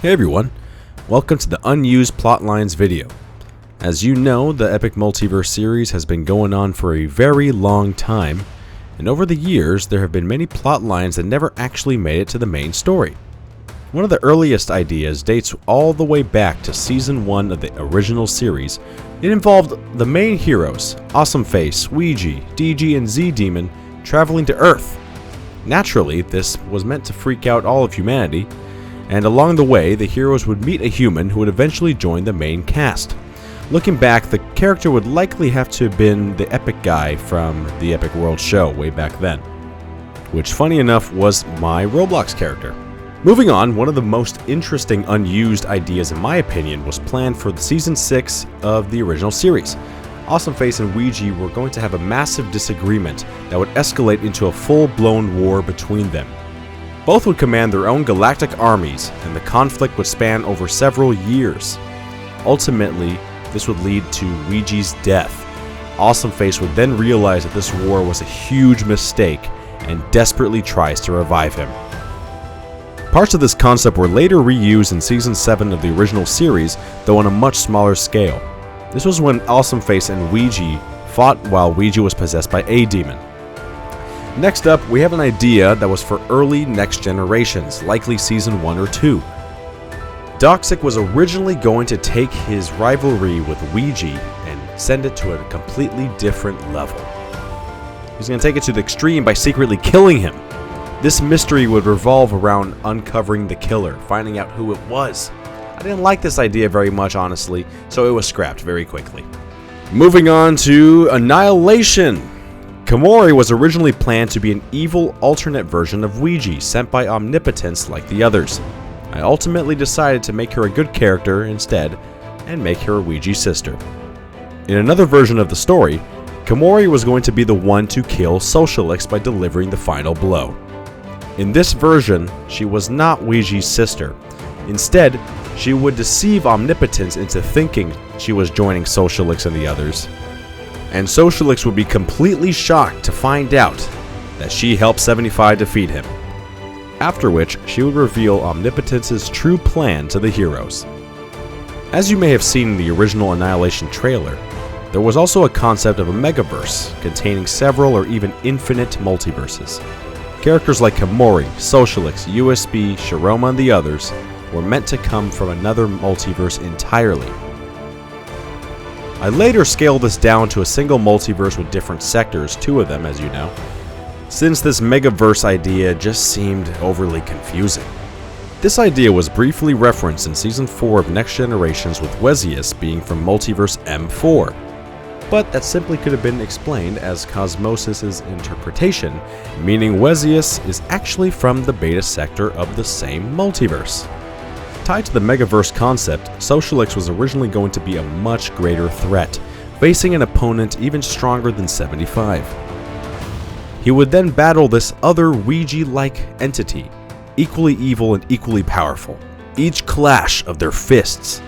Hey everyone, welcome to the Unused Plotlines video. As you know, the Epic Multiverse series has been going on for a very long time, and over the years there have been many plotlines that never actually made it to the main story. One of the earliest ideas dates all the way back to Season 1 of the original series. It involved the main heroes, Awesome Face, Ouiji, DG, and Z-Demon, traveling to Earth. Naturally, this was meant to freak out all of humanity, and along the way, the heroes would meet a human who would eventually join the main cast. Looking back, the character would likely have to have been the Epic guy from the Epic World show way back then, which funny enough was my Roblox character. Moving on, one of the most interesting unused ideas in my opinion was planned for the Season 6 of the original series. Awesome Face and Ouiji were going to have a massive disagreement that would escalate into a full-blown war between them. Both would command their own galactic armies, and the conflict would span over several years. Ultimately, this would lead to Ouiji's death. Awesome Face would then realize that this war was a huge mistake and desperately tries to revive him. Parts of this concept were later reused in Season 7 of the original series, though on a much smaller scale. This was when Awesome Face and Ouiji fought while Ouiji was possessed by a demon. Next up, we have an idea that was for early next generations, likely Season 1 or 2. Doxic was originally going to take his rivalry with Ouiji and send it to a completely different level. He was going to take it to the extreme by secretly killing him. This mystery would revolve around uncovering the killer, finding out who it was. I didn't like this idea very much, honestly, so it was scrapped very quickly. Moving on to Annihilation. Kamori was originally planned to be an evil alternate version of Ouiji, sent by Omnipotence like the others. I ultimately decided to make her a good character instead, and make her Ouiji's sister. In another version of the story, Kamori was going to be the one to kill Socialix by delivering the final blow. In this version, she was not Ouiji's sister. Instead, she would deceive Omnipotence into thinking she was joining Socialix and the others, and Socialix would be completely shocked to find out that she helped 75 defeat him. After which, she would reveal Omnipotence's true plan to the heroes. As you may have seen in the original Annihilation trailer, there was also a concept of a megaverse containing several or even infinite multiverses. Characters like Kamori, Socialix, USB, Shiroma, and the others were meant to come from another multiverse entirely. I later scaled this down to a single multiverse with different sectors, 2 of them as you know, since this megaverse idea just seemed overly confusing. This idea was briefly referenced in Season 4 of Next Generations with Wezius being from Multiverse M4, but that simply could have been explained as Cosmos' interpretation, meaning Wezius is actually from the beta sector of the same multiverse. Tied to the megaverse concept, Socialix was originally going to be a much greater threat, facing an opponent even stronger than 75. He would then battle this other Ouiji-like entity, equally evil and equally powerful. Each clash of their fists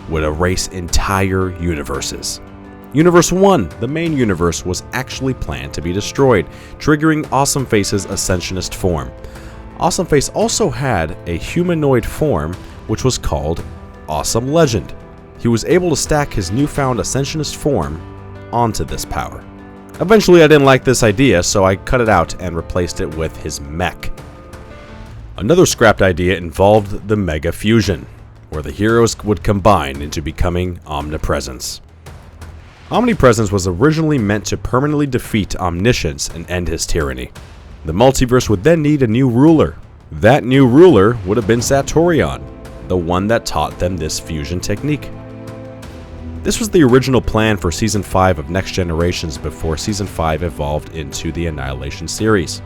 would erase entire universes. Universe 1, the main universe, was actually planned to be destroyed, triggering Awesome Face's Ascensionist form. Awesome Face also had a humanoid form which was called Awesome Legend. He was able to stack his newfound Ascensionist form onto this power. Eventually I didn't like this idea, so I cut it out and replaced it with his mech. Another scrapped idea involved the Mega Fusion, where the heroes would combine into becoming Omnipresence. Omnipresence was originally meant to permanently defeat Omniscience and end his tyranny. The multiverse would then need a new ruler. That new ruler would have been Satorion, the one that taught them this fusion technique. This was the original plan for Season 5 of Next Generations before Season 5 evolved into the Annihilation series.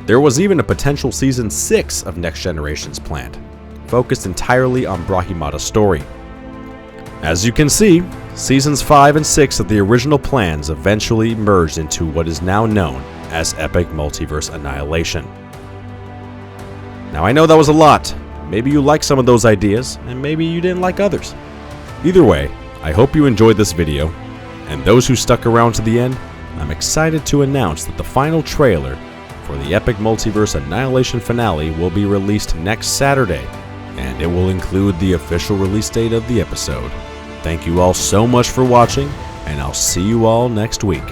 There was even a potential Season 6 of Next Generations planned, focused entirely on Brahimada's story. As you can see, Seasons 5 and 6 of the original plans eventually merged into what is now known as Epic Multiverse Annihilation. Now I know that was a lot. Maybe you liked some of those ideas, and maybe you didn't like others. Either way, I hope you enjoyed this video, and those who stuck around to the end, I'm excited to announce that the final trailer for the Epic Multiverse Annihilation finale will be released next Saturday, and and it will include the official release date of the episode. Thank you all so much for watching, and I'll see you all next week.